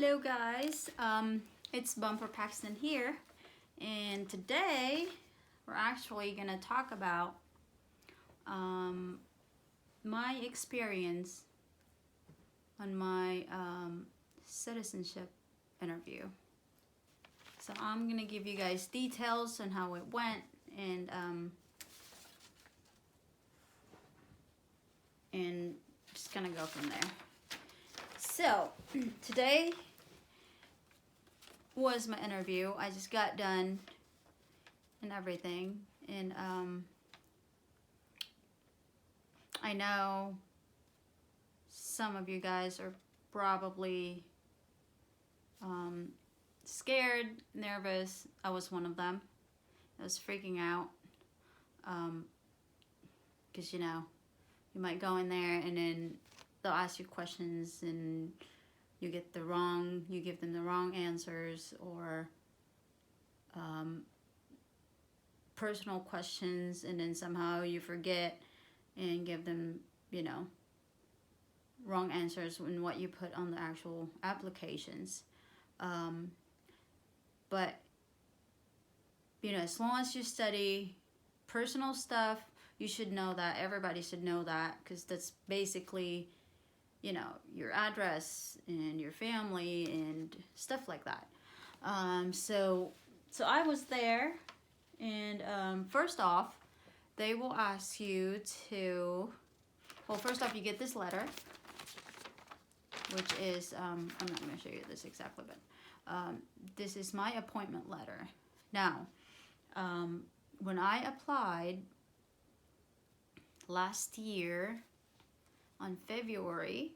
Hello guys, it's Bumper Paxton here, and today we're actually gonna talk about my experience on my citizenship interview. So I'm gonna give you guys details on how it went and just gonna go from there. So today was my interview. I just got done and everything, and I know some of you guys are probably scared, nervous. I was one of them. I was freaking out because you might go in there and then they'll ask you questions and you give them the wrong answers, or personal questions, and then somehow you forget and give them, wrong answers in what you put on the actual applications. But, as long as you study personal stuff, you should know that. Everybody should know that, because that's basically your address and your family and stuff like that. So I was there, and first off, they will ask you to, well, first off, you get this letter, which is, I'm not going to show you this exactly, but this is my appointment letter. Now, when I applied last year, on February,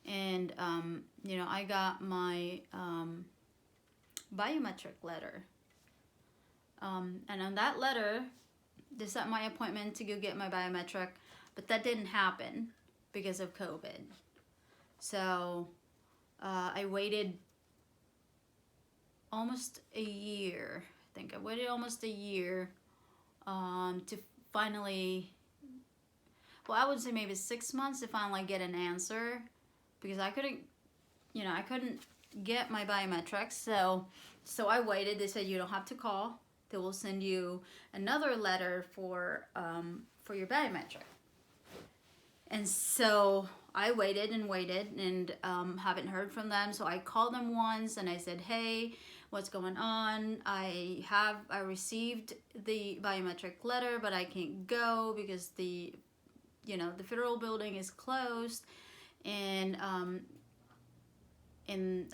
and I got my biometric letter, and on that letter they set my appointment to go get my biometric, but that didn't happen because of COVID. So I waited almost a year. I think I waited almost a year to finally, well, I would say maybe 6 months to finally get an answer, because I couldn't get my biometrics. So I waited. They said you don't have to call. They will send you another letter for your biometric. And so I waited and haven't heard from them. So I called them once and I said, hey, what's going on? I received the biometric letter, but I can't go because the federal building is closed, and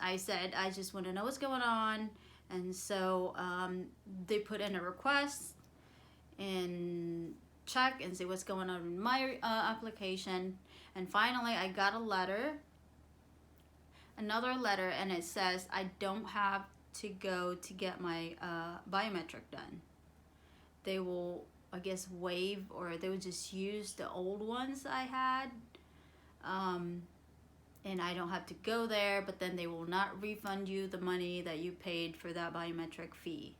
I said, I just want to know what's going on. And so they put in a request and check and see what's going on in my application. And finally I got another letter, and it says I don't have to go to get my biometric done. They will, I guess, waive, or they would just use the old ones I had, and I don't have to go there, but then they will not refund you the money that you paid for that biometric fee.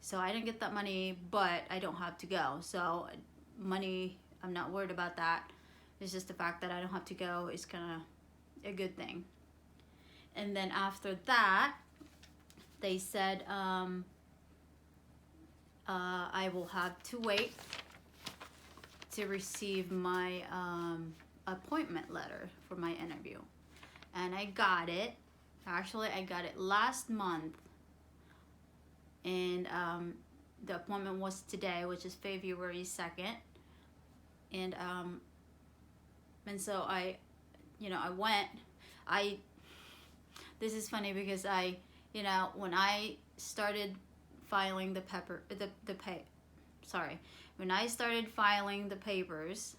So I didn't get that money, but I don't have to go. So money, I'm not worried about that. It's just the fact that I don't have to go is kind of a good thing. And then after that, they said I will have to wait to receive my appointment letter for my interview. And I got it. Actually, I got it last month. And the appointment was today, which is February 2nd. And so I went. This is funny because when I started filing when I started filing the papers,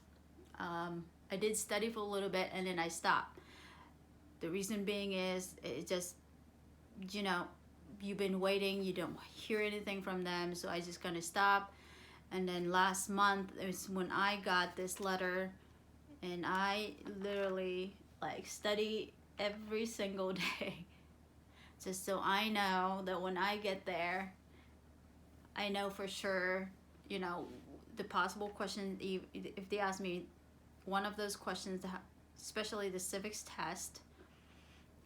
I did study for a little bit and then I stopped. The reason being is it just, you've been waiting, you don't hear anything from them, so I just kind of stopped. And then last month is when I got this letter, and I literally study every single day just so I know that when I get there, I know for sure, the possible questions. If they ask me one of those questions especially the civics test,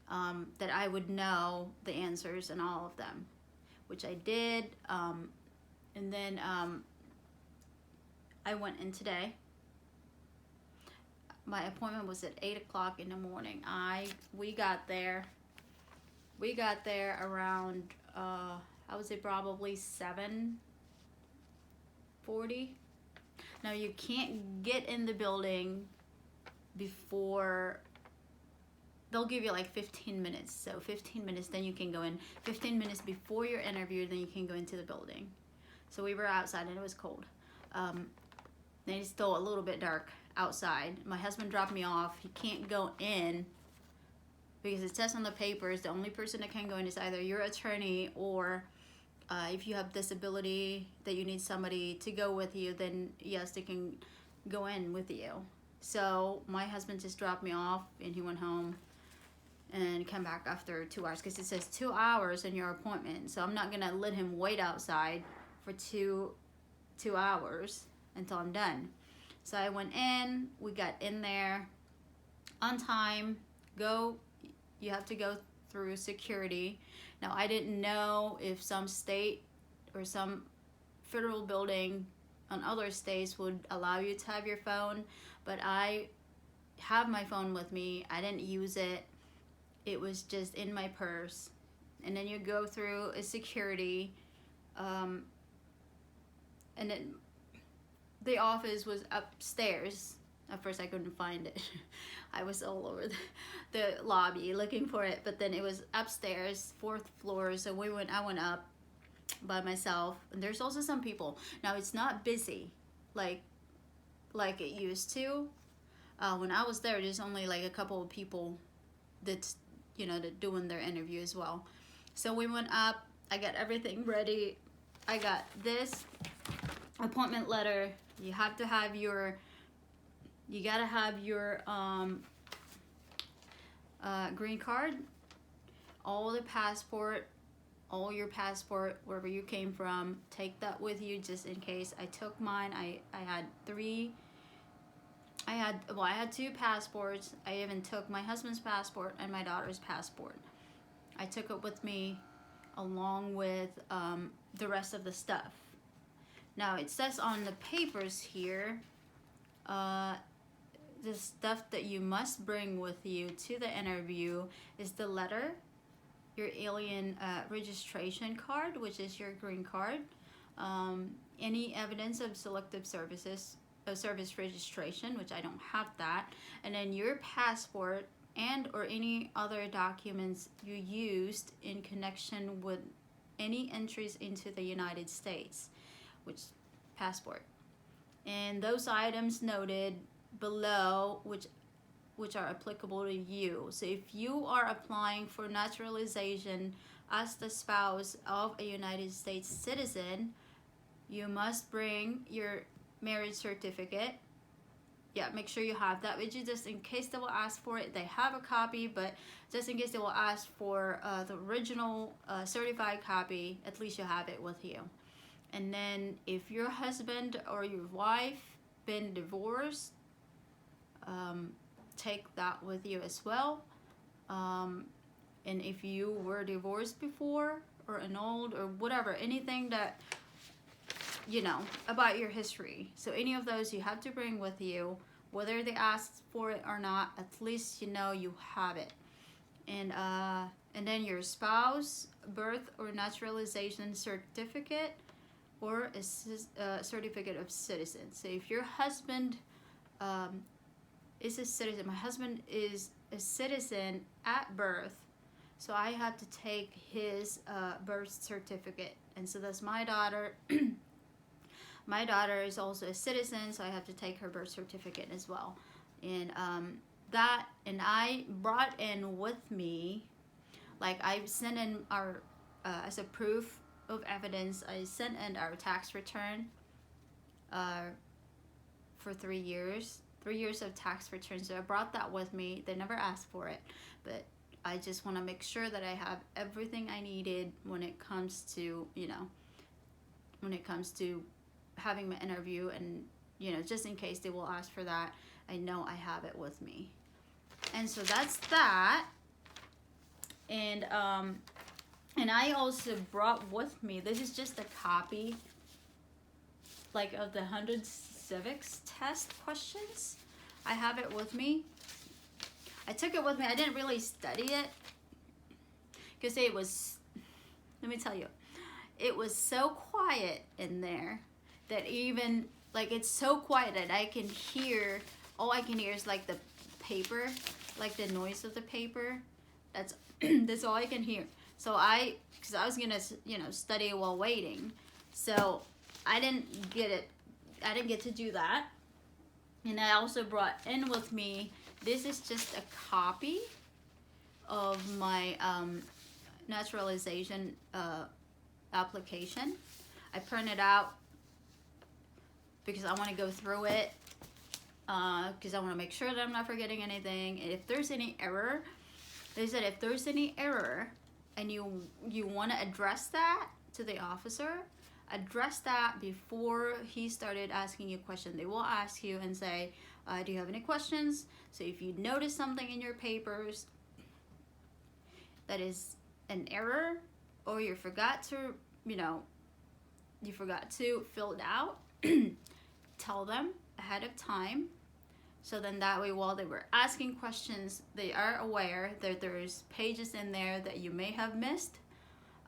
that I would know the answers and all of them, which I did. And then I went in today. My appointment was at 8 o'clock in the morning. We got there around I would say probably 7:40. Now you can't get in the building before, they'll give you like 15 minutes. So 15 minutes, then you can go in. 15 minutes before your interview, then you can go into the building. So we were outside and it was cold. And it's still a little bit dark outside. My husband dropped me off. He can't go in because it says on the papers the only person that can go in is either your attorney or if you have disability that you need somebody to go with you, then yes, they can go in with you. So my husband just dropped me off and he went home and come back after 2 hours because it says 2 hours in your appointment. So I'm not gonna let him wait outside for two hours until I'm done. So I went in, we got in there on time. You have to go through security. Now I didn't know if some state or some federal building on other states would allow you to have your phone, but I have my phone with me. I didn't use it. It was just in my purse. And then you go through a security, and then the office was upstairs. At first I couldn't find it. I was all over the lobby looking for it, but then it was upstairs, 4th floor. So I went up by myself, and there's also some people. Now it's not busy like it used to. When I was there, there's only like a couple of people that's that doing their interview as well. So we went up. I got everything ready. I got this appointment letter. You gotta have your green card, all your passport, wherever you came from. Take that with you just in case. I took mine. I had 2 passports. I even took my husband's passport and my daughter's passport. I took it with me along with the rest of the stuff. Now it says on the papers here, the stuff that you must bring with you to the interview is the letter, your alien registration card, which is your green card, any evidence of selective service registration, which I don't have that, and then your passport and or any other documents you used in connection with any entries into the United States, which passport. And those items noted below which are applicable to you. So if you are applying for naturalization as the spouse of a United States citizen, you must bring your marriage certificate. Yeah, make sure you have that with you just in case they will ask for it. They have a copy, but just in case they will ask for the original certified copy, at least you have it with you. And then if your husband or your wife been divorced, take that with you as well. And if you were divorced before or annulled or whatever, anything that about your history. So any of those you have to bring with you, whether they ask for it or not, at least you have it. And then your spouse birth or naturalization certificate or a certificate of citizen. So if your husband is a citizen, my husband is a citizen at birth, so I have to take his birth certificate. And so that's my daughter. My daughter is also a citizen, so I have to take her birth certificate as well. And I brought in with me, like I sent in our, as a proof of evidence, I sent in our tax return for 3 years. 3 years of tax return, so I brought that with me. They never asked for it, but I just want to make sure that I have everything I needed when it comes to, having my interview, and just in case they will ask for that, I know I have it with me. And so that's that. And I also brought with me, this is just a copy like of the 100 civics test questions. I have it with me. I took it with me. I didn't really study it because it was, let me tell you, it was so quiet in there that even, like, it's so quiet that I can hear, all I can hear is like the paper, like the noise of the paper. That's that's all I can hear. So because I was gonna, you know, study while waiting, so I didn't get to do that. And I also brought in with me, this is just a copy of my naturalization application. I printed out because I want to go through it, because I want to make sure that I'm not forgetting anything. And if there's any error, they said if there's any error and you want to address that to the officer, address that before he started asking you questions. They will ask you and say, do you have any questions? So if you notice something in your papers that is an error, or you forgot to, fill it out, tell them ahead of time. So then that way, while they were asking questions, they are aware that there's pages in there that you may have missed.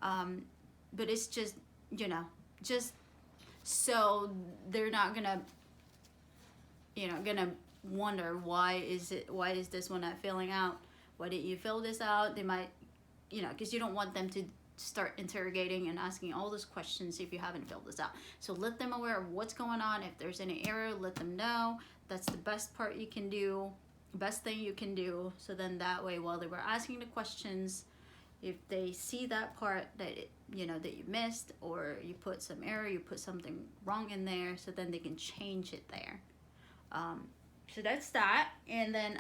But it's just, just so they're not gonna wonder why is this one not filling out? Why didn't you fill this out? They might, because you don't want them to start interrogating and asking all those questions if you haven't filled this out. So let them aware of what's going on. If there's any error, let them know. That's the best part you can do, best thing you can do. So then that way, while they were asking the questions, if they see that part that that you missed, or you put some error, you put something wrong in there, so then they can change it there. So that's that. And then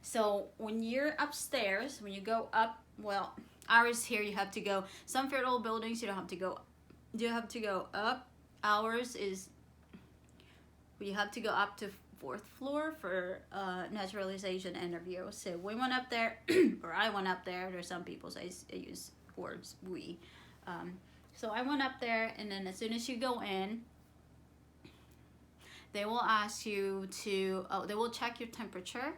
so when you're upstairs, when you go up, well, ours here you have to go. Some federal buildings you don't have to go. You have to go up. Ours is you have to go up to 4th floor for naturalization interview. So we went up there, or I went up there. There's some people say I use words we. So I went up there, and then as soon as you go in, they will ask you to. They will check your temperature,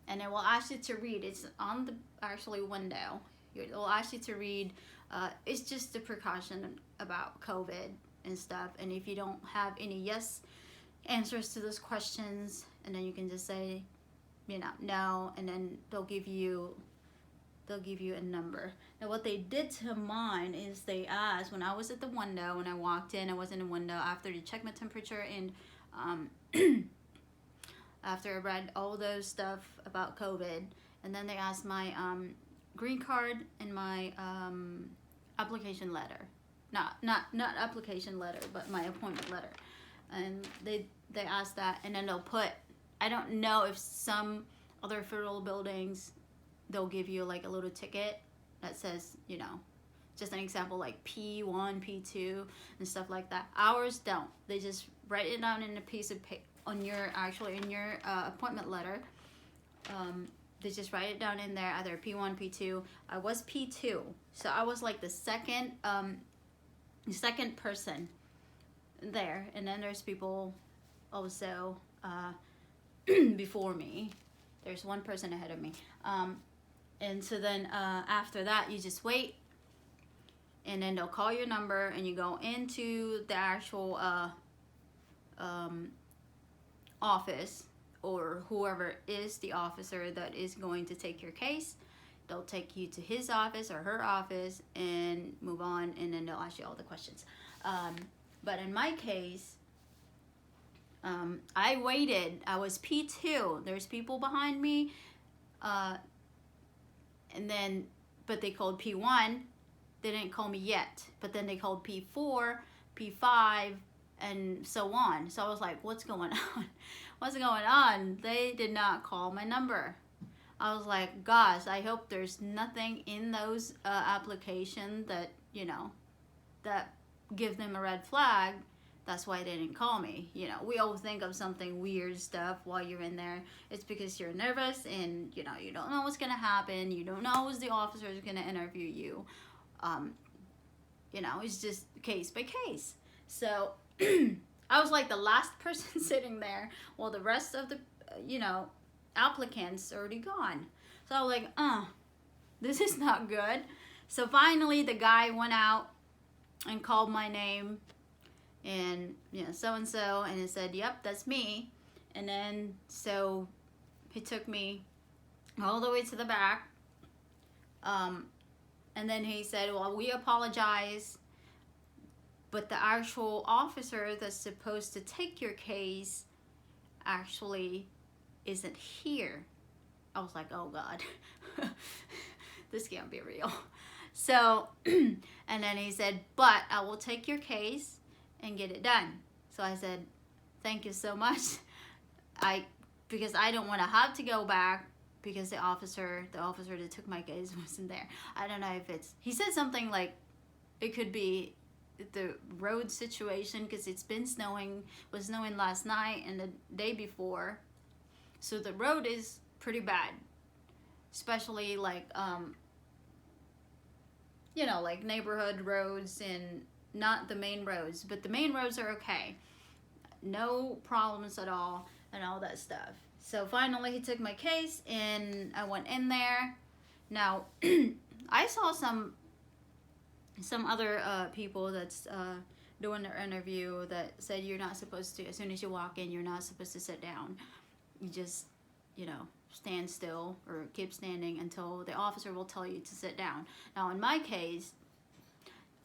and they will ask you to read. It's on the actually window. It will ask you to read. It's just a precaution about COVID and stuff. And if you don't have any yes answers to those questions, and then you can just say, no, and then they'll give you a number. Now what they did to mine is they asked, when I was at the window, when I walked in, I was in the window after they checked my temperature, and after I read all those stuff about COVID, and then they asked my green card and my application letter. Not application letter, but my appointment letter. And they asked that, and then they'll put, I don't know if some other federal buildings, they'll give you like a little ticket that says, just an example, like P1, P2, and stuff like that. Ours don't. They just write it down in a piece of paper, in your appointment letter. They just write it down in there, either P1, P2. I was P2, so I was like the second person there, and then there's people also before me. There's one person ahead of me, and so then after that, you just wait, and then they'll call your number, and you go into the actual office, or whoever is the officer that is going to take your case. They'll take you to his office or her office and move on, and then they'll ask you all the questions. But in my case, I waited. I was P2. There's people behind me, but they called P1. They didn't call me yet, but then they called P4, P5, and so on. So I was like, what's going on? What's going on? They did not call my number. I was like, gosh, I hope there's nothing in those application that, that give them a red flag That's why they didn't call me. You know, we all think of something weird stuff while you're in there. It's because you're nervous and, you know, you don't know what's going to happen. You don't know who's the officer is going to interview you. You know, it's just case by case. So I was like the last person sitting there while the rest of the, you know, applicants already gone. So I was like, this is not good. So finally the guy went out and called my name and, you know, so-and-so, and it said, yep, that's me. And then, so he took me all the way to the back. And then he said, well, we apologize, but the actual officer that's supposed to take your case actually isn't here. I was like, oh God, this can't be real. So, and then he said, but I will take your case and get it done. So I said, thank you so much. Because I don't want to have to go back because the officer that took my case wasn't there. I don't know if he said something like it could be the road situation because it's been snowing, was snowing last night and the day before. So the road is pretty bad, especially like, you know, like neighborhood roads and not the main roads, but the main roads are okay. No problems at all and all that stuff. So finally he took my case and I went in there. Now, I saw some other people that's doing their interview that said you're not supposed to, as soon as you walk in, you're not supposed to sit down. You just, you know, stand still or keep standing until the officer will tell you to sit down. Now in my case,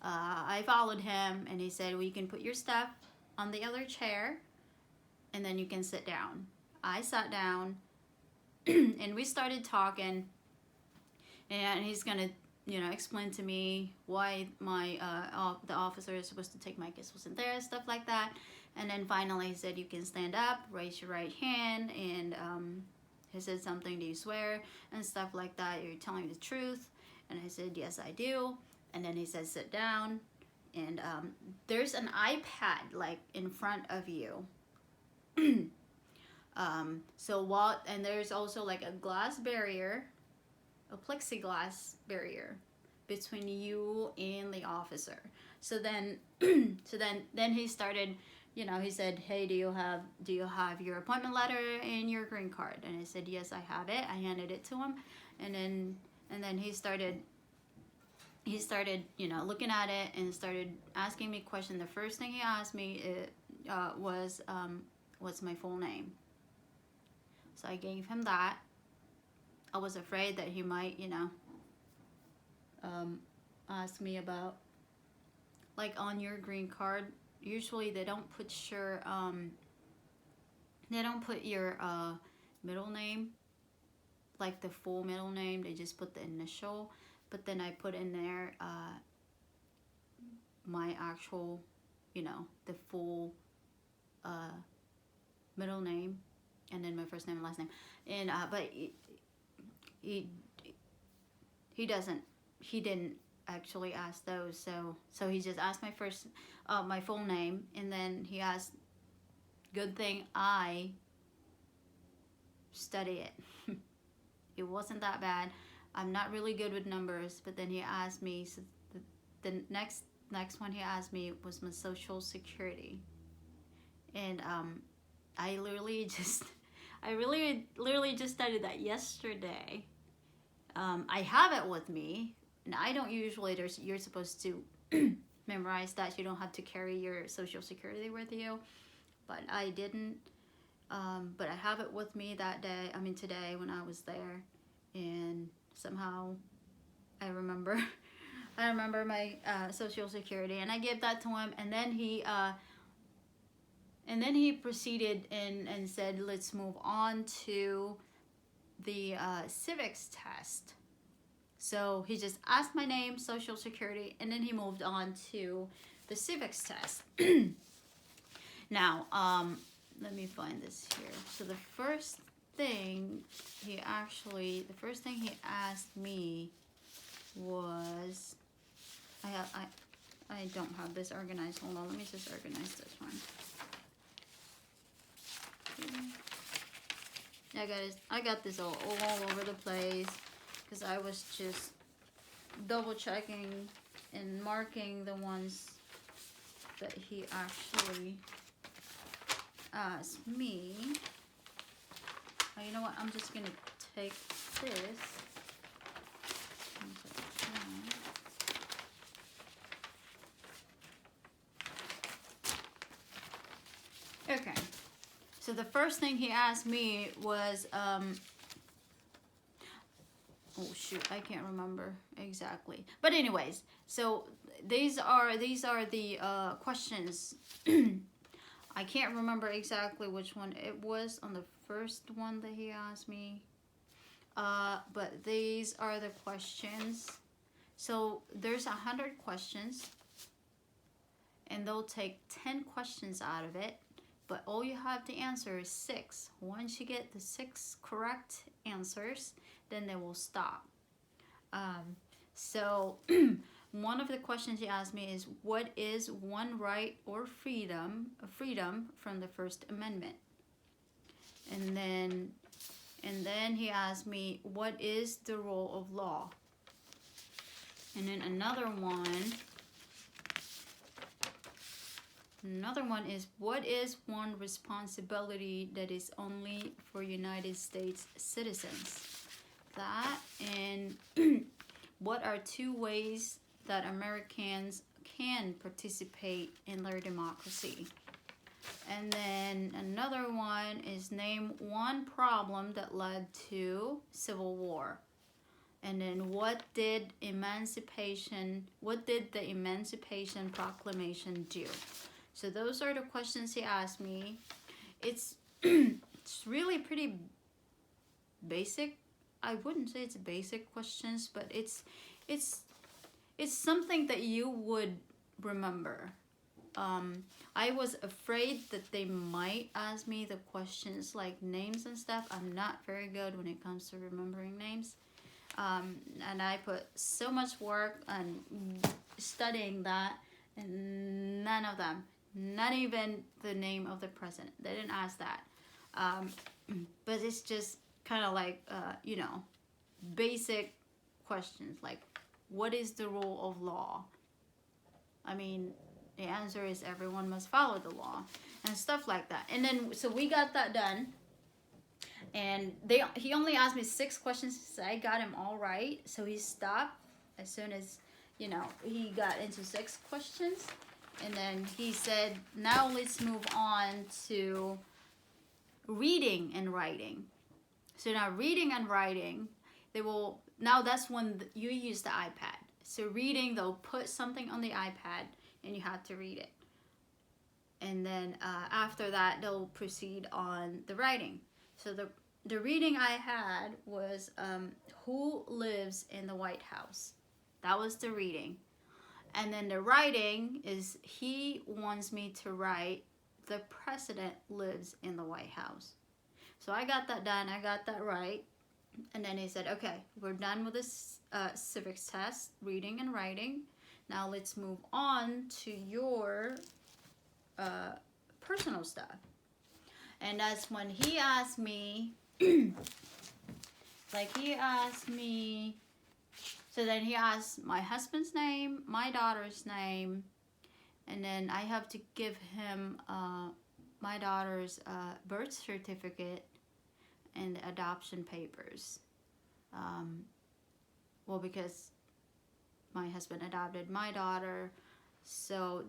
I followed him and he said, well, you can put your stuff on the other chair and then you can sit down. I sat down and we started talking, and he's gonna, you know, explain to me why my the officer is supposed to take my case wasn't there, stuff like that. And then finally he said, you can stand up, raise your right hand, and he said something, do you swear, and stuff like that, you're telling the truth. And I said, yes, I do. And then he said, sit down. And there's an iPad like in front of you. And there's also like a glass barrier, a plexiglass barrier between you and the officer. So then, then he started, you know, he said, hey, do you have your appointment letter and your green card? And I said, yes, I have it. I handed it to him. And then he started, you know, looking at it and started asking me questions. The first thing he asked me was, what's my full name? So I gave him that. I was afraid that he might, you know, ask me about, like on your green card, usually they don't put your, middle name, like the full middle name, they just put the initial. But then I put in there my actual, you know, the full middle name, and then my first name and last name. And but he didn't actually ask those. So he just asked my full name, and then he asked. Good thing I study it. It wasn't that bad. I'm not really good with numbers, but then he asked me, so the next one he asked me was my social security. And I literally just studied that yesterday. I have it with me, and I don't usually, you're supposed to memorize that. You don't have to carry your social security with you, but I didn't. But I have it with me today when I was there, and somehow I remember my social security, and I gave that to him, and then he proceeded and said, let's move on to the civics test. So he just asked my name, social security, and then he moved on to the civics test. Now, let me find this here. So the first thing he asked me was, I don't have this organized. Hold on, let me just organize this one. Yeah, guys, I got this all over the place because I was just double checking and marking the ones that he actually asked me. Oh, you know what? I'm just gonna take this. Okay. So the first thing he asked me was, oh shoot, I can't remember exactly. But anyways, so these are the questions. I can't remember exactly which one it was on the first one that he asked me. But these are the questions. So there's 100 questions, and they'll take 10 questions out of it. But all you have to answer is 6. Once you get the 6 correct answers, then they will stop. So one of the questions he asked me is, what is one right or freedom from the First Amendment? And then he asked me, what is the rule of law? And then another one is, what is one responsibility that is only for United States citizens? That, and what are 2 ways that Americans can participate in their democracy? And then another one is, name one problem that led to civil war. And then what did the Emancipation Proclamation do? So those are the questions he asked me. It's it's really pretty basic. I wouldn't say it's basic questions, but it's something that you would remember. I was afraid that they might ask me the questions like names and stuff. I'm not very good when it comes to remembering names. And I put so much work on studying that, and none of them, not even the name of the president. They didn't ask that. But it's just kind of like, basic questions like, what is the rule of law? I mean, the answer is everyone must follow the law and stuff like that. And then, so we got that done. And he only asked me 6 questions, so I got him all right. So he stopped as soon as, he got into 6 questions. And then he said, now let's move on to reading and writing. So now reading and writing, now that's when you use the iPad. So reading, they'll put something on the iPad and you have to read it. And then after that, they'll proceed on the writing. So the reading I had was, who lives in the White House? That was the reading. And then the writing is, he wants me to write, the president lives in the White House. So I got that done. I got that right. And then he said, okay, we're done with this civics test, reading and writing. Now let's move on to your personal stuff. And that's when he asked me, so then he asked my husband's name, my daughter's name, and then I have to give him my daughter's birth certificate and adoption papers. Because my husband adopted my daughter, so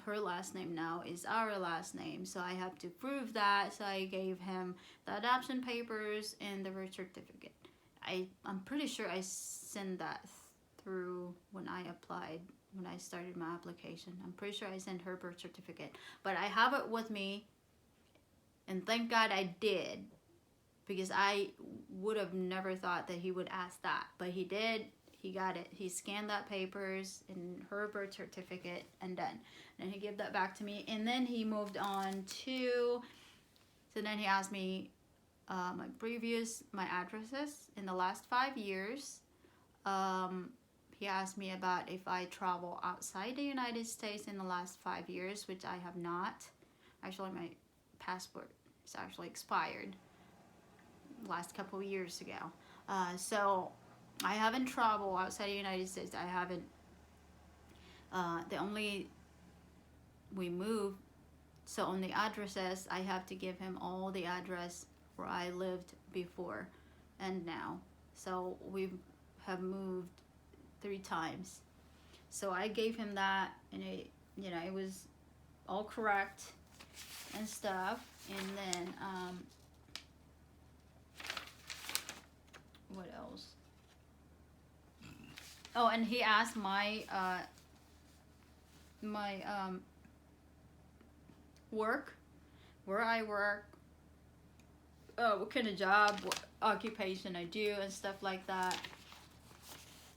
her last name now is our last name. So I have to prove that. So I gave him the adoption papers and the birth certificate. I'm pretty sure I sent that through when I started my application. I'm pretty sure I sent her birth certificate. But I have it with me, and thank God I did, because I would have never thought that he would ask that. But he did. He got it. He scanned that papers and her birth certificate and done. And he gave that back to me. And then he moved on to, so then he asked me my addresses in the last 5 years. he asked me about if I travel outside the United States in the last 5 years, which I have not. Actually, my passport is actually expired last couple of years ago. So I haven't traveled outside the United States. I haven't. The only we moved, so on the addresses, I have to give him all the address where I lived before and now. So we have moved 3 times. So I gave him that, and it was all correct and stuff. And then what else? Oh, and he asked my work, where I work, what kind of job, what occupation I do, and stuff like that.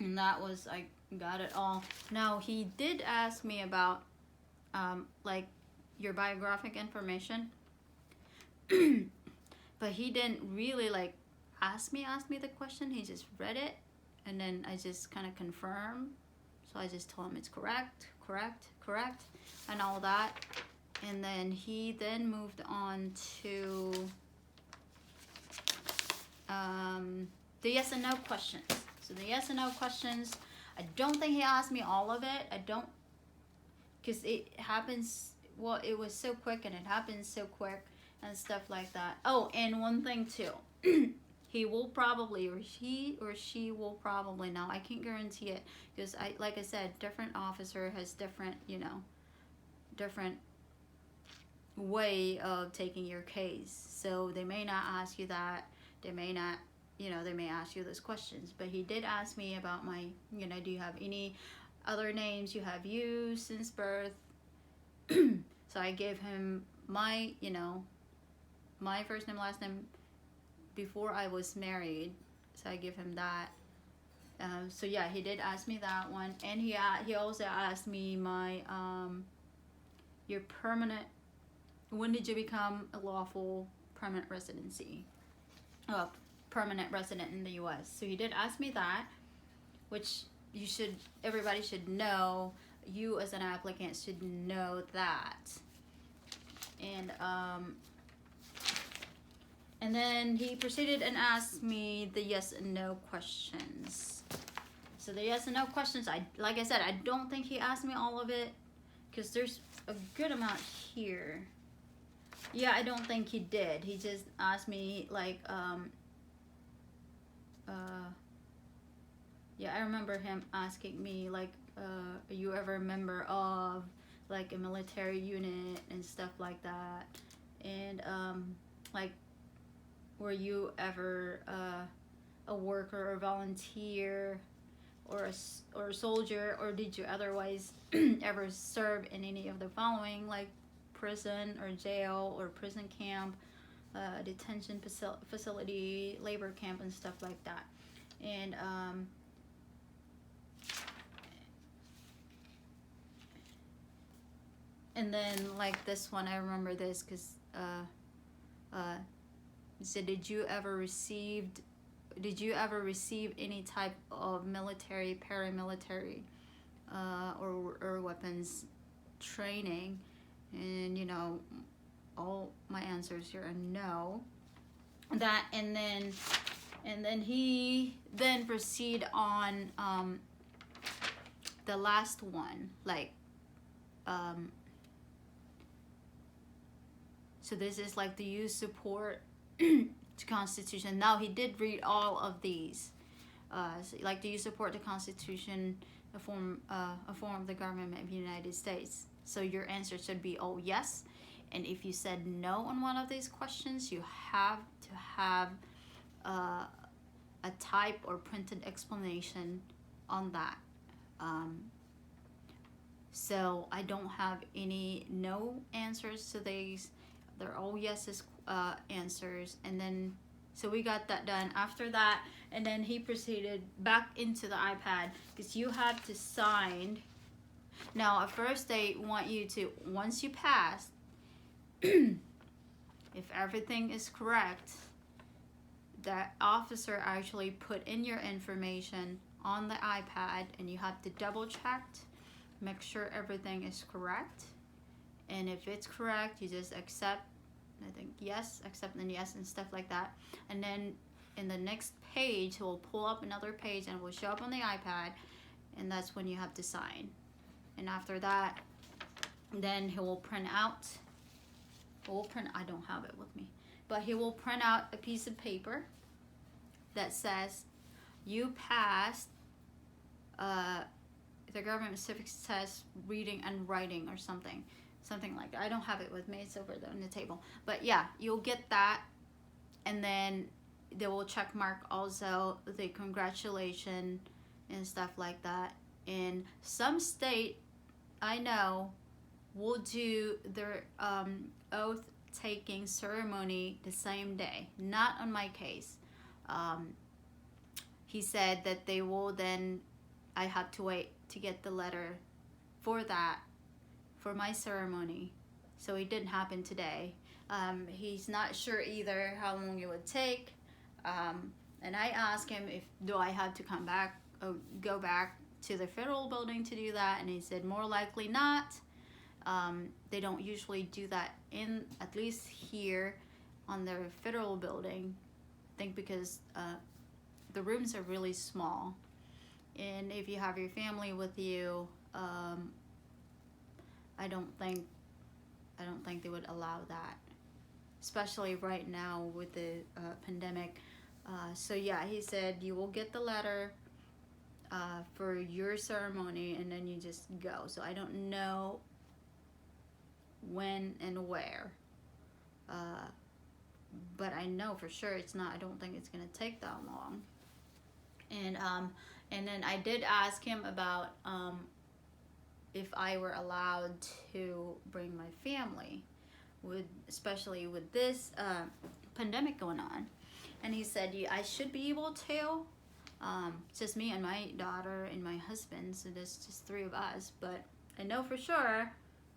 And that was, I got it all. Now, he did ask me about like your biographic information, but he didn't really like ask me the question. He just read it, and then I just kind of confirmed. So I just told him it's correct, and all that. And then he then moved on to the yes and no questions. So the yes and no questions, I don't think he asked me all of it. I don't, because it happens, well, it was so quick and it happens so quick and stuff like that. Oh, and one thing too, he will probably, or she will probably, now I can't guarantee it, because like I said, different officer has different, different way of taking your case. So they may not ask you that, they may not, they may ask you those questions. But he did ask me about my, do you have any other names you have used since birth? So I gave him my, my first name, last name before I was married. So I give him that. So yeah, he did ask me that one. And he also asked me my, your permanent, when did you become a lawful permanent residency? Permanent resident in the U.S. So he did ask me that, which everybody should know. You as an applicant should know that. And then he proceeded and asked me the yes and no questions. So the yes and no questions, like I said, I don't think he asked me all of it, because there's a good amount here. Yeah, I don't think he did. He just asked me like, yeah, I remember him asking me like, are you ever a member of like a military unit and stuff like that? And like, were you ever a worker or volunteer or a soldier, or did you otherwise ever serve in any of the following, like prison or jail or prison camp, detention facility, labor camp, and stuff like that? And then like this one, I remember this because he said, did you ever receive any type of military, paramilitary, or weapons training? And all my answers here are no. That, and then he then proceed on the last one, like so this is like, do you support to Constitution? Now he did read all of these. So like, do you support the Constitution, a form of the government of the United States? So your answer should be, oh yes. And if you said no on one of these questions, you have to have a type or printed explanation on that. So I don't have any no answers to these. They're all yeses answers. And then, so we got that done. After that, and then he proceeded back into the iPad, because you have to sign. Now, at first they want you to, once you pass, if everything is correct, that officer actually put in your information on the iPad, and you have to double check, make sure everything is correct. And if it's correct, you just accept, I think yes, accept and yes and stuff like that. And then in the next page, we'll pull up another page and it will show up on the iPad, and that's when you have to sign. And after that, then he will print out, I don't have it with me, but he will print out a piece of paper that says you passed the government civics test, reading and writing or something like that. I don't have it with me, it's over there on the table, but yeah, you'll get that. And then they will check mark also the congratulation and stuff like that. In some state, I know, will do their oath taking ceremony the same day. Not on my case. He said that they will then, I have to wait to get the letter for that, for my ceremony. So it didn't happen today. He's not sure either how long it would take. And I asked him if do I have to come back or go back to the federal building to do that, and he said more likely not. They don't usually do that in, at least here on the federal building. I think because the rooms are really small, and if you have your family with you, I don't think they would allow that, especially right now with the pandemic. So yeah, he said you will get the letter for your ceremony, and then you just go. So I don't know when and where, but I know for sure it's not, I don't think it's gonna take that long. And then I did ask him about if I were allowed to bring my family, especially with this pandemic going on. And he said, yeah, I should be able to. It's just me and my daughter and my husband, so there's just 3 of us. But I know for sure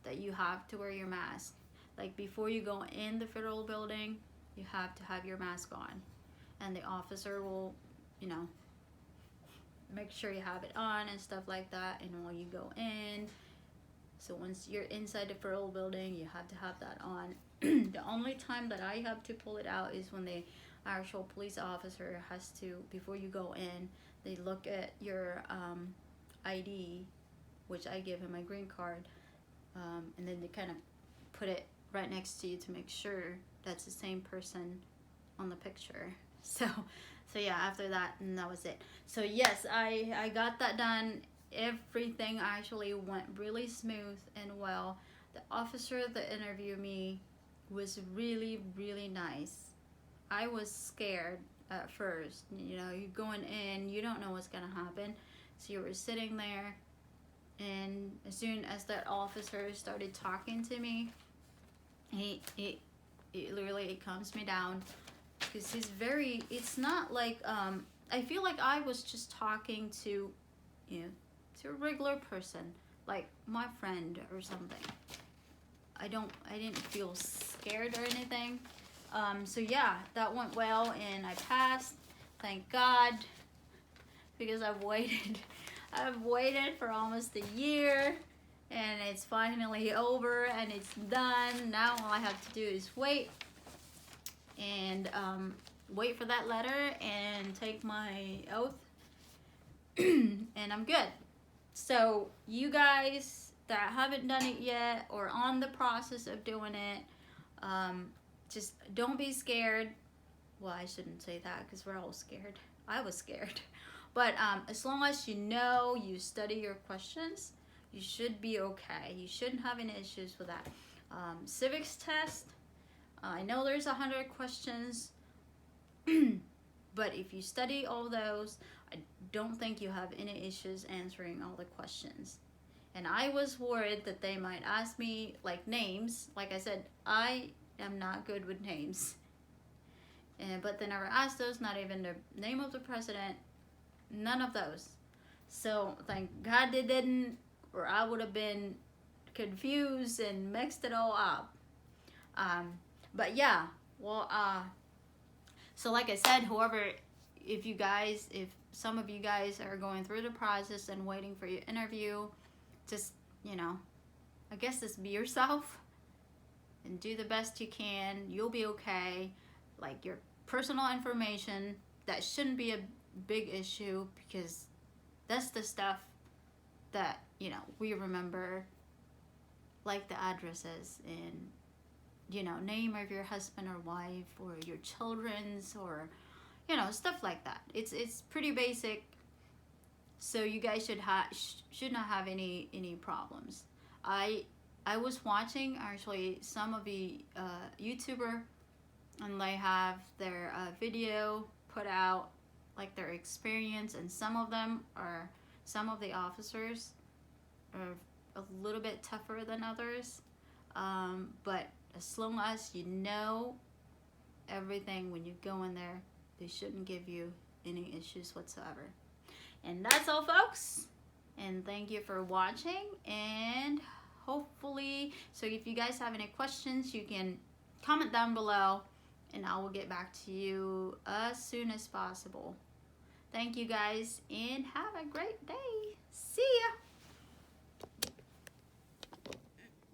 that you have to wear your mask. Like before you go in the federal building, you have to have your mask on. And the officer will, make sure you have it on and stuff like that, and while you go in. So once you're inside the federal building, you have to have that on. The only time that I have to pull it out is when the actual police officer has to, before you go in, they look at your ID, which I give him my green card, and then they kind of put it right next to you to make sure that's the same person on the picture. So yeah, after that, and that was it. So yes, I got that done. Everything actually went really smooth and well. The officer that interviewed me was really, really nice. I was scared at first. You're going in, you don't know what's gonna happen. So you were sitting there, and as soon as that officer started talking to me, it literally calms me down, because it's not like, I feel like I was just talking to a regular person, like my friend or something. I didn't feel scared or anything. So yeah, that went well, and I passed, thank God, because I've waited for almost a year, and it's finally over and it's done. Now all I have to do is wait and wait for that letter and take my oath and I'm good. So you guys that haven't done it yet or on the process of doing it, just don't be scared. Well, I shouldn't say that because we're all scared. I was scared. But as long as you study your questions, you should be okay. You shouldn't have any issues with that. Civics test, I know there's 100 questions, but if you study all those, I don't think you have any issues answering all the questions. And I was worried that they might ask me like names. Like I said, I am not good with names. But they never asked those, not even the name of the president, none of those. So thank God they didn't, or I would have been confused and mixed it all up. But yeah, well, so like I said, whoever if some of you guys are going through the process and waiting for your interview, just, you know, I guess just be yourself and do the best you can. You'll be okay. Like, your personal information, that shouldn't be a big issue, because that's the stuff that, you know, we remember, like the addresses and, you know, name of your husband or wife or your children's, or, you know, stuff like that. It's pretty basic, so you guys should not have any problems. I was watching actually some of the YouTuber, and they have their video put out, like their experience, and some of the officers are a little bit tougher than others, but as long as you know everything when you go in there, they shouldn't give you any issues whatsoever. And that's all, folks, and thank you for watching. And hopefully, so if you guys have any questions, you can comment down below, and I will get back to you as soon as possible. Thank you guys, and have a great day. See ya.